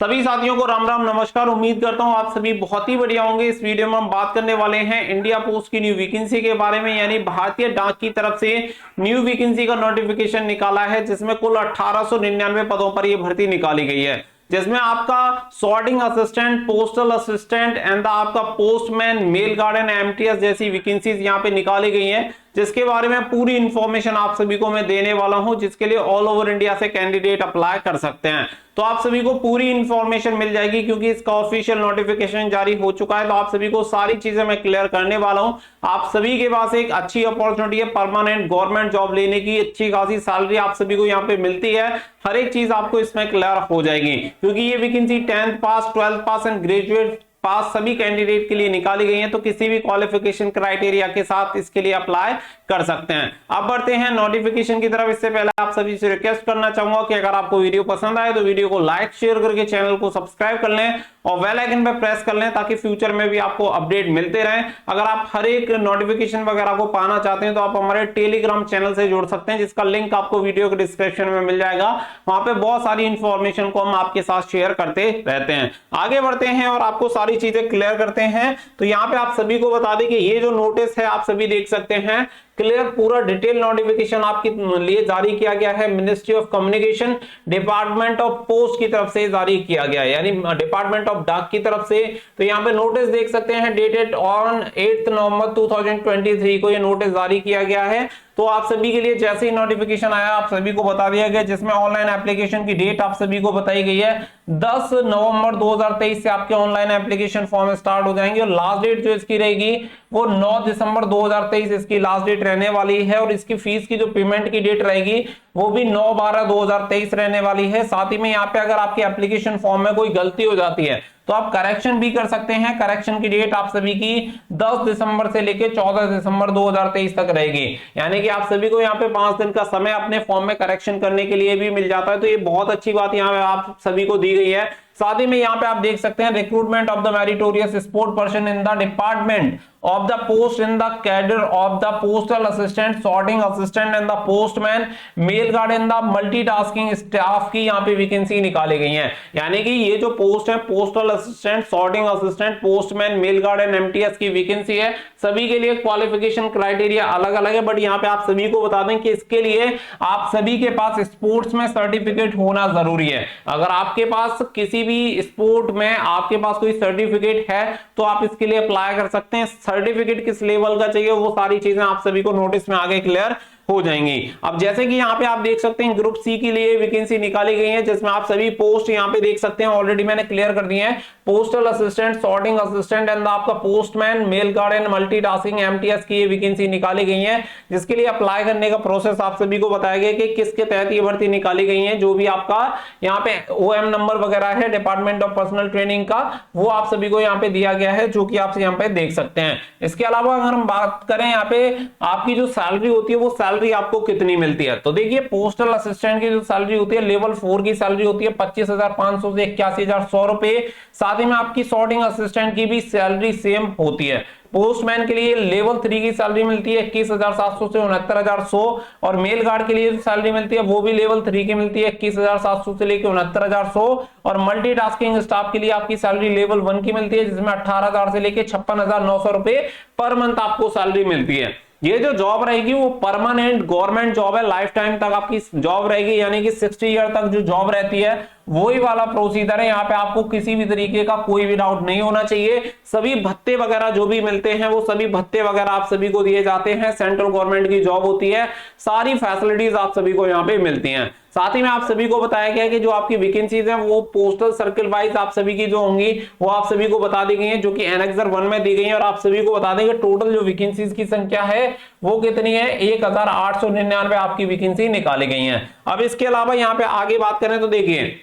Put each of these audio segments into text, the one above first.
सभी साथियों को राम राम नमस्कार। उम्मीद करता हूं आप सभी बहुत ही बढ़िया होंगे। इस वीडियो में हम बात करने वाले हैं इंडिया पोस्ट की न्यू वैकेंसी के बारे में, यानी भारतीय डाक की तरफ से न्यू वैकेंसी का नोटिफिकेशन निकाला है, जिसमें कुल 1899 पदों पर यह भर्ती निकाली गई है, जिसमें आपका sorting assistant, postal assistant and आपका पोस्टमैन, मेल गार्डन, एमटीएस जैसी वैकेंसीज यहां पे निकाली गई हैं, जिसके बारे में पूरी इंफॉर्मेशन आप सभी को मैं देने वाला हूं, जिसके लिए ऑल ओवर इंडिया से कैंडिडेट अप्लाई कर सकते हैं। तो आप सभी को पूरी इंफॉर्मेशन मिल जाएगी, क्योंकि इसका ऑफिशियल नोटिफिकेशन जारी हो चुका है। तो आप सभी को सारी चीजें मैं क्लियर करने वाला हूं। आप सभी के पास एक अच्छी अपॉर्चुनिटी है, परमानेंट गवर्नमेंट जॉब लेने की, अच्छी खासी सैलरी आप सभी को यहाँ पे मिलती है। हर एक चीज आपको इसमें क्लियर हो जाएगी, क्योंकि ये vacancy 10th pass, 12th pass and graduate पास सभी कैंडिडेट के लिए निकाली गई है। तो किसी भी क्वालिफिकेशन क्राइटेरिया के साथ इसके लिए अप्लाई कर सकते हैं। अब बढ़ते हैं नोटिफिकेशन की तरफ। इससे पहले आप सभी से रिक्वेस्ट करना चाहूंगा कि अगर आपको वीडियो पसंद आए तो वीडियो को लाइक शेयर करके चैनल को सब्सक्राइब कर लें और बेल आइकन पर प्रेस कर लें, ताकि फ्यूचर में भी आपको अपडेट मिलते रहें। अगर आप हर एक नोटिफिकेशन वगैरह को पाना चाहते हैं तो आप हमारे टेलीग्राम चैनल से जुड़ सकते हैं, जिसका लिंक आपको वीडियो के डिस्क्रिप्शन में मिल जाएगा। वहां पे बहुत सारी इंफॉर्मेशन को हम आपके साथ शेयर करते रहते हैं। आगे बढ़ते हैं और आपको सारी चीजें क्लियर करते हैं। तो यहाँ पे आप सभी को बता दें कि ये जो नोटिस है आप सभी देख सकते हैं, क्लियर पूरा डिटेल नोटिफिकेशन आपके लिए जारी किया गया है। Ministry of communication, department of post की तरफ से जारी किया गया है, यानी डिपार्टमेंट ऑफ डाक की तरफ से। तो यहाँ पे नोटिस देख सकते हैं, डेटेड ऑन 8 नवंबर 2023 को ये नोटिस जारी किया गया है। तो आप सभी के लिए जैसे ही नोटिफिकेशन आया आप सभी को बता दिया गया, जिसमें ऑनलाइन एप्लीकेशन की डेट आप सभी को बताई गई है 10 नवंबर 2023 से आपके ऑनलाइन एप्लीकेशन फॉर्म स्टार्ट हो जाएंगे, और लास्ट डेट जो इसकी रहेगी वो 9 दिसंबर 2023 इसकी लास्ट डेट रहने वाली है। और इसकी फीस की जो पेमेंट की डेट रहेगी वो भी 9/12/2023 रहने वाली है। साथ ही में यहाँ पे अगर आपके एप्लीकेशन फॉर्म में कोई गलती हो जाती है तो आप करेक्शन भी कर सकते हैं। करेक्शन की डेट आप सभी की 10 दिसंबर से लेकर 14 दिसंबर 2023 तक रहेगी, यानी कि आप सभी को यहाँ पे 5 दिन का समय अपने फॉर्म में करेक्शन करने के लिए भी मिल जाता है। तो ये बहुत अच्छी बात यहाँ पे आप सभी को दी गई है। साथ ही में यहाँ पे आप देख सकते हैं, recruitment of the meritorious sport person in the department of the post in the cadre of the postal assistant, sorting assistant and the postman, mail guard and the multitasking staff की यहाँ पे वैकेंसी निकाली गई है। यानी कि ये जो पोस्ट है, postal assistant, sorting assistant, postman, mail guard and MTS की वैकेंसी है। सभी के लिए क्वालिफिकेशन क्राइटेरिया अलग अलग है, बट यहाँ पे आप सभी को बता दें कि इसके लिए आप सभी के पास स्पोर्ट्स में सर्टिफिकेट होना जरूरी है। अगर आपके पास किसी भी स्पोर्ट में आपके पास कोई सर्टिफिकेट है तो आप इसके लिए अप्लाई कर सकते हैं। सर्टिफिकेट किस लेवल का चाहिए वो सारी चीजें आप सभी को नोटिस में आगे क्लियर हो जाएंगी। अब जैसे कि यहाँ पे आप देख सकते हैं, ग्रुप सी के लिए वैकेंसी निकाली गई है, जिसमें आप सभी पोस्ट यहाँ पे देख सकते हैं, ऑलरेडी मैंने क्लियर कर दिए हैं। Postal assistant, sorting assistant and आपका postman, mail guard and multitasking MTS की ये वैकेंसी निकाली गई है, जिसके लिए अप्लाई करने का प्रोसेस आप सभी को बताया गया कि किसके तहत ये भर्ती निकाली गई है। जो भी आपका यहाँ पे ओएम नंबर वगैरह है डिपार्टमेंट ऑफ पर्सनल ट्रेनिंग का, वो आप सभी को यहाँ पे दिया गया है, जो कि आप यहाँ पे देख सकते हैं। इसके अलावा अगर हम बात करें यहाँ पे आपकी जो सैलरी होती है वो सैलरी आपको कितनी मिलती है, तो देखिए पोस्टल असिस्टेंट की जो सैलरी होती है लेवल 4 की सैलरी होती है 25,500 से 81,100 रुपए। साथ ही में आपकी सॉर्टिंग असिस्टेंट की भी सैलरी सेम होती है। पोस्टमैन के लिए लेवल 3 की सैलरी मिलती है 21,700 से 69,100, और मेल गार्ड के लिए जो सैलरी मिलती है वो भी लेवल 3 की मिलती है 21,700 से लेकर 69,100, और मल्टीटास्किंग स्टाफ के लिए आपकी सैलरी लेवल 1 की मिलती है, जिसमें 18,000 से लेकर 56,900 रुपए पर मंथ आपको सैलरी मिलती है। ये जो जॉब रहेगी वो परमानेंट गवर्नमेंट जॉब है, लाइफ टाइम तक आपकी जॉब रहेगी, यानी कि 60 ईयर तक जो जॉब रहती है वही वाला प्रोसीजर है। यहाँ पे आपको किसी भी तरीके का कोई भी डाउट नहीं होना चाहिए। सभी भत्ते वगैरह जो भी मिलते हैं वो सभी भत्ते वगैरह आप सभी को दिए जाते हैं। सेंट्रल गवर्नमेंट की जॉब होती है, सारी फैसिलिटीज आप सभी को यहाँ पे मिलती हैं। साथ ही में आप सभी को बताया गया कि जो आपकी वैकेंसीज हैं वो पोस्टल सर्किल वाइज आप सभी की जो होंगी वो आप सभी को बता दी गई है, जो कि एनेक्सर 1 में दी गई है। और आप सभी को बता देंगे टोटल जो वैकेंसीज की संख्या है वो कितनी है, 1,899 आपकी वैकेंसी निकाली गई है। अब इसके अलावा यहाँ पे आगे बात करें तो देखिए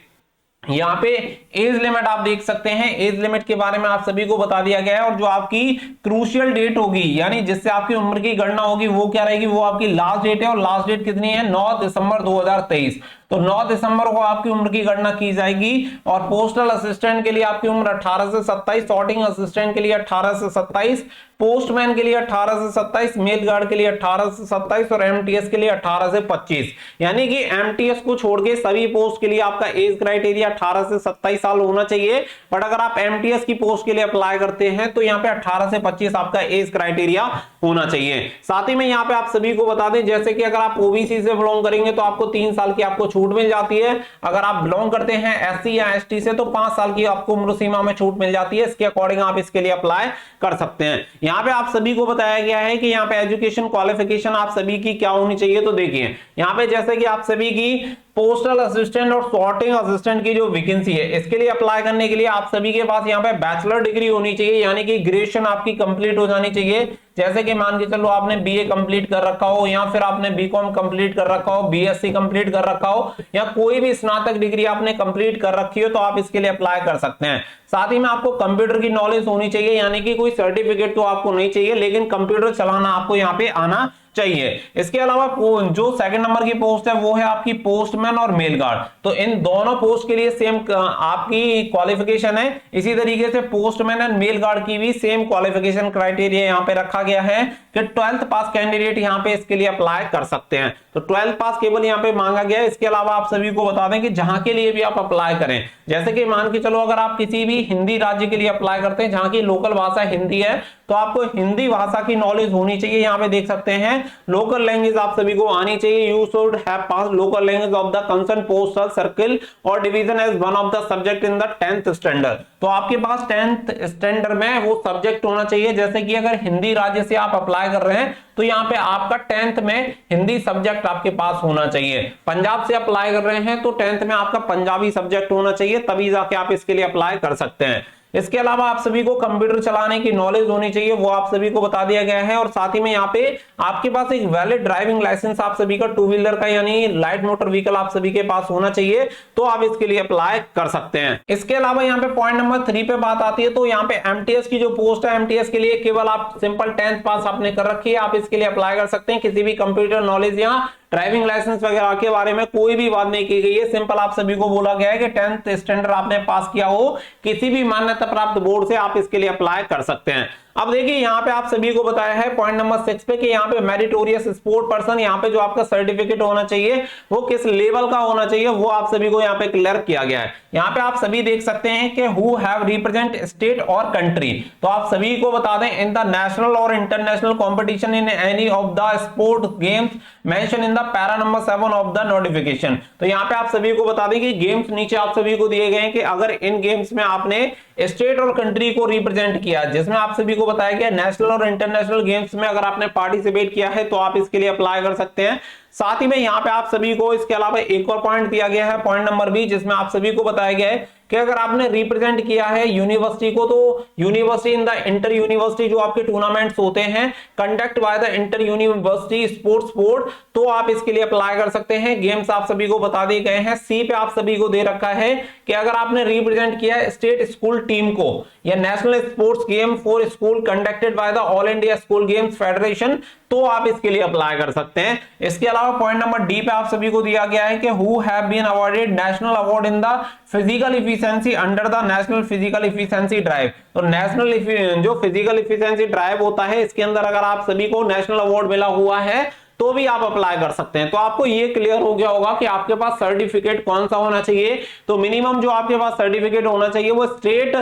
यहाँ पे एज लिमिट आप देख सकते हैं। एज लिमिट के बारे में आप सभी को बता दिया गया है, और जो आपकी क्रूशियल डेट होगी यानी जिससे आपकी उम्र की गणना होगी वो क्या रहेगी, वो आपकी लास्ट डेट है। और लास्ट डेट कितनी है, 9 दिसंबर 2023। तो 9 दिसंबर को आपकी उम्र की गणना की जाएगी। और पोस्टल असिस्टेंट के लिए आपकी उम्र 18 से 27, सॉर्टिंग असिस्टेंट के लिए 18 से 27, पोस्टमैन के लिए 18 से 27, मेल गार्ड के लिए 18 से 27 और एमटीएस के लिए 18 से 25। यानी कि एमटीएस को छोड़ के सभी पोस्ट के लिए आपका एज क्राइटेरिया 18 से 27 साल होना चाहिए। बट अगर आप एमटीएस की पोस्ट के लिए अप्लाई करते हैं तो यहाँ पे 18 से 25 आपका एज क्राइटेरिया होना चाहिए। साथ ही में यहाँ पे आप सभी को बता दें, जैसे कि अगर आप ओबीसी से बिलोंग करेंगे तो आपको 3 साल की आपको छूट मिल जाती है। अगर आप बिलोंग करते हैं एससी या एसटी से तो 5 साल की आपको उम्र सीमा में छूट मिल जाती है। इसके अकॉर्डिंग आप इसके लिए अप्लाई कर सकते हैं। यहाँ पे आप सभी को बताया गया है कि यहाँ पे एजुकेशन क्वालिफिकेशन आप सभी की क्या होनी चाहिए। तो देखिए यहाँ पे जैसे कि आप सभी की पोस्टल असिस्टेंट और सॉर्टिंग असिस्टेंट की जो वैकेंसी है, इसके लिए अप्लाई करने के लिए आप सभी के पास यहाँ पे बैचलर डिग्री होनी चाहिए, यानी कि ग्रेजुएशन आपकी कंप्लीट हो जानी चाहिए। जैसे कि मान के चलो आपने बीए कंप्लीट कर रखा हो, या फिर आपने बीकॉम कंप्लीट कर रखा हो, बीएससी कंप्लीट कर रखा हो, या कोई भी स्नातक डिग्री आपने कंप्लीट कर रखी हो, तो आप इसके लिए अप्लाई कर सकते हैं। साथ ही में आपको कंप्यूटर की नॉलेज होनी चाहिए, यानी कि कोई सर्टिफिकेट तो आपको नहीं चाहिए, लेकिन कंप्यूटर चलाना आपको यहाँ पे आना चाहिए। इसके अलावा जो सेकंड नंबर की पोस्ट है वो है आपकी पोस्टमैन और मेल गार्ड। तो इन दोनों पोस्ट के लिए सेम आपकी क्वालिफिकेशन है। इसी तरीके से पोस्टमैन एंड मेल गार्ड की भी सेम क्वालिफिकेशन क्राइटेरिया यहाँ पे रखा गया है कि 12th पास कैंडिडेट यहाँ पे इसके लिए अप्लाई कर सकते हैं। तो 12th पास केवल यहाँ पे मांगा गया है। इसके अलावा आप सभी को बता दें कि जहां के लिए भी आप अप्लाई करें, जैसे कि मान के चलो अगर आप किसी भी हिंदी राज्य के लिए अप्लाई करते हैं जहां की लोकल भाषा हिंदी है, तो आपको हिंदी भाषा की नॉलेज होनी चाहिए। यहाँ पे देख सकते हैं लोकल लैंग्वेज आप सभी को आनी चाहिए। You should have pass local language of the concern postal circle और division as one of the subject in the 10th standard. तो आपके पास 10th स्टैंडर्ड में वो सब्जेक्ट होना चाहिए। जैसे कि अगर हिंदी राज्य से आप अप्लाई कर रहे हैं तो यहाँ पे आपका 10th में हिंदी सब्जेक्ट आपके पास होना चाहिए। पंजाब से अप्लाई कर रहे हैं तो 10th में आपका पंजाबी सब्जेक्ट होना चाहिए, तभी जाके आप इसके लिए अप्लाई कर सकते हैं। इसके अलावा आप सभी को कंप्यूटर चलाने की नॉलेज होनी चाहिए, वो आप सभी को बता दिया गया है। और साथ ही में यहाँ पे आपके पास एक वैलिड ड्राइविंग लाइसेंस आप सभी का 2 व्हीलर का यानी लाइट मोटर व्हीकल आप सभी के पास होना चाहिए, तो आप इसके लिए अप्लाई कर सकते हैं। इसके अलावा यहाँ पे पॉइंट नंबर 3 पे बात आती है, तो यहाँ पे एमटीएस की जो पोस्ट है, एमटीएस के लिए केवल आप सिंपल 10th पास आपने कर रखी है, आप इसके लिए अप्लाई कर सकते हैं। किसी भी कंप्यूटर नॉलेज या ड्राइविंग लाइसेंस वगैरह के बारे में कोई भी बात नहीं की गई है। सिंपल आप सभी को बोला गया है कि 10th स्टैंडर्ड आपने पास किया हो किसी भी मान्यता प्राप्त बोर्ड से, आप इसके लिए अप्लाई कर सकते हैं। अब देखिए यहाँ पे आप सभी को बताया है पॉइंट नंबर 6 पे कि यहाँ पे मेरिटोरियस स्पोर्ट पर्सन, यहाँ पे जो आपका सर्टिफिकेट होना चाहिए वो किस लेवल का होना चाहिए, वो आप सभी को यहाँ पे क्लियर किया गया है। यहाँ पे आप सभी देख सकते हैं कि हु हैव रिप्रेजेंट स्टेट और कंट्री। तो आप सभी को बता दें इन द नेशनल और international competition in any of the sport games mention in the para number 7 of the notification. तो यहाँ पे आप सभी को बता दें कि गेम्स नीचे आप सभी को दिए गए हैं कि अगर इन गेम्स में आपने स्टेट और कंट्री को रिप्रेजेंट किया, जिसमें आप सभी को बताया गया नेशनल और इंटरनेशनल गेम्स में अगर आपने पार्टिसिपेट किया है तो आप इसके लिए अप्लाई कर सकते हैं। साथ ही में यहाँ पे आप सभी को इसके अलावा एक और पॉइंट दिया गया है, पॉइंट नंबर 20, जिसमें आप सभी को बताया गया है कि अगर आपने रिप्रेजेंट किया है यूनिवर्सिटी को, तो university in the inter university जो आपके टूर्नामेंट्स होते हैं conduct by the inter university sports board, तो आप इसके लिए अप्लाई कर सकते हैं। गेम्स आप सभी को बता दिए गए हैं। सी पे आप सभी को दे रखा है कि अगर आपने रिप्रेजेंट किया स्टेट स्कूल टीम को या national sports game for school conducted by the all India school games federation, तो आप इसके लिए अप्लाई कर सकते हैं। इसके अलावा पॉइंट नंबर डी पे आप सभी को दिया गया है कि who have been awarded national award in the physical efficiency under the national physical efficiency drive. तो नेशनल जो फिजिकल इफिशिएंसी ड्राइव होता है, इसके अंदर अगर आप सभी को नेशनल अवार्ड मिला हुआ है तो भी आप अप्लाई कर सकते हैं। तो आपको ये क्लियर हो गया होगा कि आपके पास सर्टिफिकेट कौन सा होना चाहिए। तो मिनिमम जो आपके पास सर्टिफिकेट होना चाहिए वो स्टेट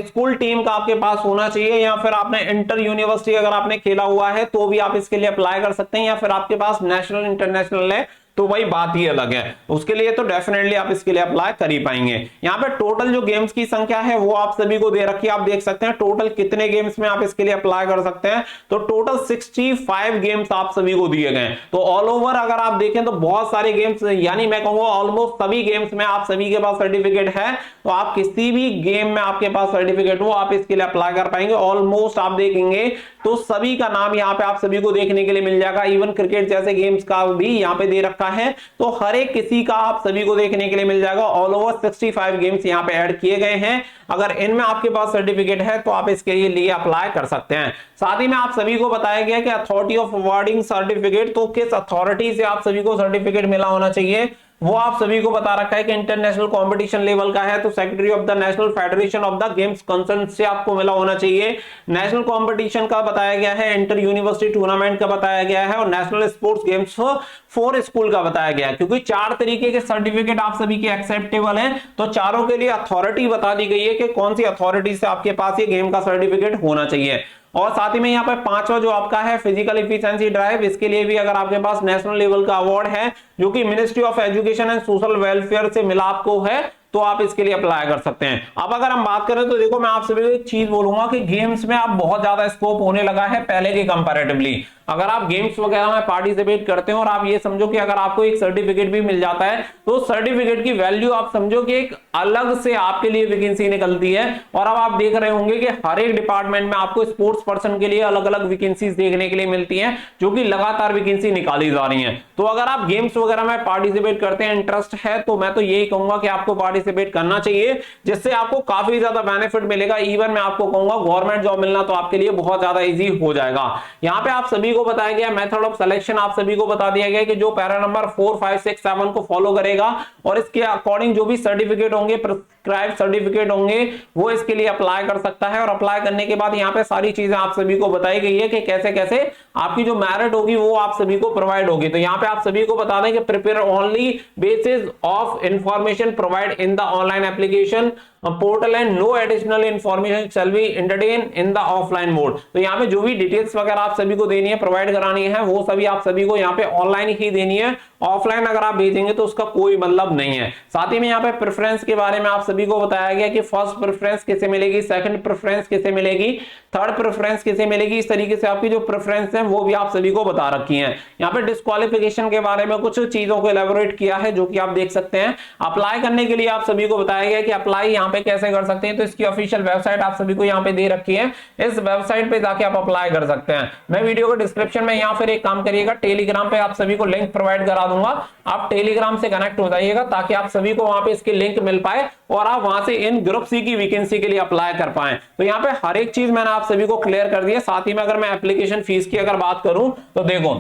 स्कूल टीम का आपके पास होना चाहिए, या फिर आपने इंटर यूनिवर्सिटी अगर आपने खेला हुआ है तो भी आप इसके लिए अप्लाई कर सकते हैं, या फिर आपके पास नेशनल इंटरनेशनल है तो वही बात ही अलग है। उसके लिए तो डेफिनेटली आप इसके लिए अप्लाई कर ही पाएंगे। यहाँ पे टोटल जो गेम्स की संख्या है वो आप सभी को दे रखी है, आप देख सकते हैं टोटल कितने गेम्स में आप इसके लिए अप्लाई कर सकते हैं। तो टोटल 65 गेम्स आप सभी को दिए गए। तो ऑल ओवर अगर आप देखें तो बहुत सारे गेम्स, यानी मैं कहूंगा ऑलमोस्ट सभी गेम्स में आप सभी के पास सर्टिफिकेट है। तो आप किसी भी गेम में आपके पास सर्टिफिकेट हो आप इसके लिए अप्लाई कर पाएंगे। ऑलमोस्ट आप देखेंगे तो सभी का नाम यहाँ पे आप सभी को देखने के लिए मिल जाएगा। इवन क्रिकेट जैसे गेम्स का भी यहाँ पे दे रखा है, तो हर एक किसी का आप सभी को देखने के लिए मिल जाएगा। ऑल ओवर 65 गेम्स यहाँ पे ऐड किए गए हैं। अगर इनमें आपके पास सर्टिफिकेट है तो आप इसके लिए अप्लाई कर सकते हैं। साथ ही में आप सभी को बताया गया कि अथॉरिटी ऑफ अवार्डिंग सर्टिफिकेट, तो किस अथॉरिटी से आप सभी को सर्टिफिकेट मिला होना चाहिए। वो आप सभी को बता रखा है कि इंटरनेशनल कंपटीशन लेवल का है, तो secretary of the national federation of the games concern से आपको मिला होना चाहिए। नेशनल कंपटीशन का बताया गया है, इंटर यूनिवर्सिटी टूर्नामेंट का बताया गया है और national sports games for school का बताया गया है। क्योंकि 4 तरीके के सर्टिफिकेट आप सभी के एक्सेप्टेबल हैं, तो चारों के लिए अथॉरिटी बता दी गई है कि कौन सी अथॉरिटी से आपके पास ये गेम का सर्टिफिकेट होना चाहिए। और साथ ही में यहाँ पे 5वां जो आपका है फिजिकल इफिशिएंसी ड्राइव, इसके लिए भी अगर आपके पास नेशनल लेवल का अवार्ड है जो कि ministry of education and social welfare से मिला आपको है, तो आप इसके लिए अप्लाई कर सकते हैं। अब अगर हम बात करें तो देखो, मैं आप सभी को एक चीज बोलूंगा कि गेम्स में अब बहुत ज्यादा स्कोप होने लगा है पहले के कंपैरेटिवली। अगर आप गेम्स वगैरह में पार्टिसिपेट करते हो और आप ये समझो कि अगर आपको एक सर्टिफिकेट भी मिल जाता है, तो सर्टिफिकेट की वैल्यू आप समझो कि एक अलग से आपके लिए वैकेंसी निकलती है। और अब आप देख रहे होंगे कि हर एक डिपार्टमेंट में आपको स्पोर्ट्स पर्सन के लिए अलग अलग वैकेंसीज देखने के लिए मिलती हैं, जो कि लगातार वैकेंसी निकाली जा रही है। तो अगर आप गेम्स वगैरह में पार्टिसिपेट करते हैं, इंटरेस्ट है, तो मैं तो यही कहूंगा कि आपको पार्टिसिपेट करना चाहिए, जिससे आपको काफी ज्यादा बेनिफिट मिलेगा। इवन मैं आपको कहूंगा गवर्नमेंट जॉब मिलना तो आपके लिए बहुत ज्यादा इजी हो जाएगा। यहाँ पे आप सभी को बताया गया मेथड ऑफ सिलेक्शन, आप सभी को बता दिया गया कि जो पैरा नंबर 4, 5, 6, 7 को फॉलो करेगा और इसके अकॉर्डिंग जो भी सर्टिफिकेट होंगे, प्रिस्क्राइब सर्टिफिकेट होंगे, वो इसके लिए अप्लाई कर सकता है। और अप्लाई करने के बाद यहाँ पे सारी चीजें आप सभी को बताई गई है कि कैसे कैसे आपकी जो मेरिट होगी वो आप सभी को प्रोवाइड होगी। तो यहाँ पे आप सभी को बता दें कि prepare only basis of information provide in the online application portal and no additional information shall be entertain in the offline mode. तो यहाँ पे जो भी डिटेल्स वगैरह आप सभी को देनी है, प्रोवाइड करानी है, वो सभी आप सभी को यहाँ पे ऑनलाइन ही देनी है। ऑफलाइन अगर आप भेजेंगे तो उसका कोई मतलब नहीं है। साथ ही में यहाँ पे प्रेफरेंस के बारे में आप सभी को बताया गया कि फर्स्ट प्रेफरेंस किसे मिलेगी, सेकंड प्रेफरेंस किसे मिलेगी, थर्ड प्रेफरेंस किसे मिलेगी। इस तरीके से आपकी जो प्रेफरेंस है वो भी आप सभी को बता रखी है। यहाँ पे डिस्क्वालिफिकेशन के बारे में कुछ चीजों को एलैबोरेट किया है, जो कि आप देख सकते हैं। अप्लाई करने के लिए आप सभी को बताया गया कि अप्लाई यहाँ पे कैसे कर सकते हैं, तो इसकी ऑफिशियल वेबसाइट आप सभी को यहाँ पे दे रखी है। इस वेबसाइट पे जाके आप अप्लाई कर सकते हैं। मैं वीडियो के डिस्क्रिप्शन में या फिर एक काम करिएगा, टेलीग्राम पे आप सभी को लिंक प्रोवाइड करा दूंगा, आप टेलीग्राम से कनेक्ट हो जाइएगा ताकि आप सभी को वहां पे इसकी लिंक मिल पाए और आप वहां से इन ग्रुप सी की वैकेंसी के लिए अप्लाई कर पाए। तो यहाँ पे हर एक चीज मैंने आप सभी को क्लियर कर दी है। साथ ही में अगर मैं एप्लीकेशन फीस की अगर बात करूं तो देखो,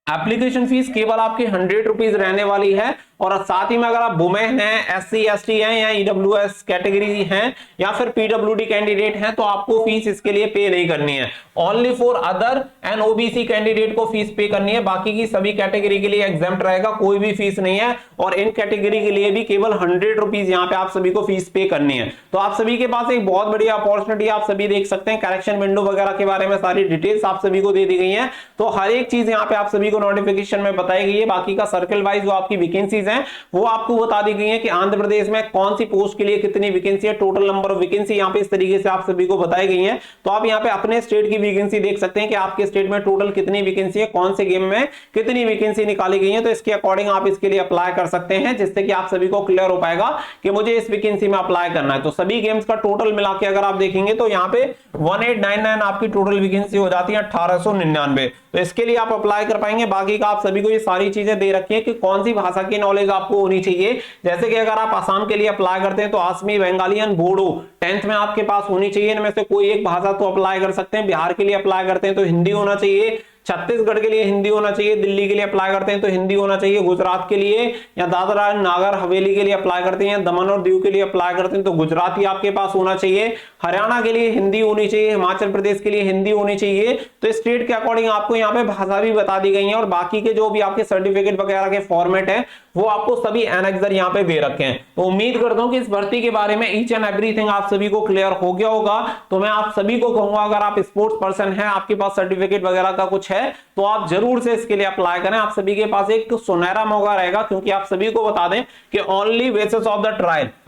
एप्लीकेशन फीस केवल आपकी 100 रुपीज रहने वाली है। और साथ ही में अगर आप वुमेन हैं, SC ST हैं या EWS कैटेगरी हैं या फिर PWD कैंडिडेट हैं, तो आपको फीस इसके लिए पे नहीं करनी है। Only for other and OBC candidate को फीस पे करनी है, बाकी की सभी कैटेगरी के लिए एग्जाम्प्ट रहेगा, कोई भी फीस नहीं है। और इन कैटेगरी के लिए भी केवल 100 रुपीज यहाँ पे आप सभी को फीस पे करनी है। तो आप सभी के पास एक बहुत बड़ी अपॉर्चुनिटी आप सभी देख सकते हैं। करेक्शन विंडो वगैरह के बारे में सारी डिटेल्स आप सभी को दे दी गई है। तो हर एक चीज यहाँ पे आप सभी को नोटिफिकेशन में बताई गई है। बाकी का सर्कल वाइज जो आपकी वैकेंसीज हैं वो आपको बता दी गई है कि आंध्र प्रदेश में कौन सी पोस्ट के लिए कितनी वैकेंसी है, टोटल नंबर ऑफ वैकेंसी यहाँ पे इस तरीके से आप सभी को बताई गई है। तो आप यहाँ पे अपने स्टेट की वैकेंसी देख सकते हैं कि आपके स्टेट में टोटल कितनी वैकेंसी है, कौन से गेम में कितनी वैकेंसी निकाली गई है। तो इसके अकॉर्डिंग आप इसके लिए अप्लाई कर सकते हैं, जिससे कि आप सभी को क्लियर हो पाएगा कि मुझे इस वैकेंसी में अप्लाई करना है। तो सभी गेम्स का टोटल मिला के अगर आप देखेंगे तो यहाँ पे 1899 आपकी टोटल वैकेंसी हो जाती है 1899। तो इसके लिए आप अप्लाई कर पाएंगे। बाकी का आप सभी को ये सारी चीजें दे रखी है कि कौन सी भाषा की नॉलेज आपको होनी चाहिए। जैसे कि अगर आप आसाम के लिए अप्लाई करते हैं तो आसमी, बंगालियन, बोडो 10th में आपके पास होनी चाहिए। इनमें से कोई एक भाषा तो अप्लाई कर सकते हैं। बिहार के लिए अप्लाई करते हैं तो हिंदी होना चाहिए। छत्तीसगढ़ के लिए हिंदी होना चाहिए। दिल्ली के लिए अप्लाई करते हैं तो हिंदी होना चाहिए। गुजरात के लिए या दादरा नागर हवेली के लिए अप्लाई करते हैं, दमन और दीव के लिए अप्लाई करते हैं तो गुजराती आपके पास होना चाहिए। हरियाणा के लिए हिंदी होनी चाहिए। हिमाचल प्रदेश के लिए हिंदी होनी चाहिए। तो स्टेट के अकॉर्डिंग आपको यहाँ पे भाषा भी बता दी गई है। और बाकी के जो भी आपके सर्टिफिकेट वगैरह के फॉर्मेट है वो आपको सभी एनेक्सर यहाँ पे दे रखे हैं। तो उम्मीद करता हूँ कि इस भर्ती के बारे में ईच एंड एवरीथिंग आप सभी को क्लियर हो गया होगा। तो मैं आप सभी को कहूंगा, अगर आप स्पोर्ट्स पर्सन हैं, आपके पास सर्टिफिकेट वगैरह का कुछ है, तो आप जरूर से इसके लिए अप्लाई करें। आप सभी के पास एक सुनहरा मौका रहेगा, क्योंकि आप सभी को बता दें कि only basis of the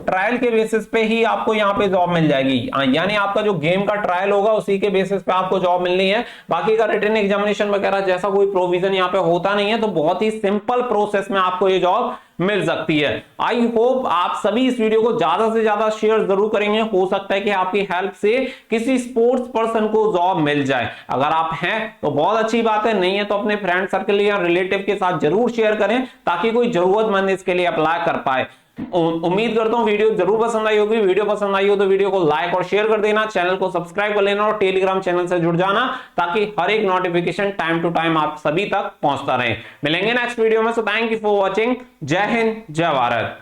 trial के बेसिस पे ही आपको यहाँ पे जॉब मिल जाएगी। यानी आपका जो गेम का ट्रायल होगा उसी के बेसिस पे आपको जॉब मिलनी है। बाकी का रिटन एग्जामिनेशन वगैरह जैसा कोई प्रोविजन यहाँ पे होता नहीं है। तो बहुत ही सिंपल प्रोसेस में आपको ये जॉब मिल सकती है। आई होप आप सभी इस वीडियो को ज्यादा से ज्यादा शेयर जरूर करेंगे। हो सकता है कि आपकी हेल्प से किसी स्पोर्ट्स पर्सन को जॉब मिल जाए। अगर आप हैं तो बहुत अच्छी बात है, नहीं है तो अपने फ्रेंड सर्कल या रिलेटिव के साथ जरूर शेयर करें, ताकि कोई जरूरतमंद इसके लिए अप्लाई कर पाए। उम्मीद करता हूं वीडियो जरूर पसंद आई होगी। वीडियो पसंद आई हो तो वीडियो को लाइक और शेयर कर देना, चैनल को सब्सक्राइब कर लेना और टेलीग्राम चैनल से जुड़ जाना ताकि हर एक नोटिफिकेशन टाइम टू टाइम आप सभी तक पहुंचता रहे। मिलेंगे नेक्स्ट वीडियो में। So thank you for watching. जय हिंद, जय भारत।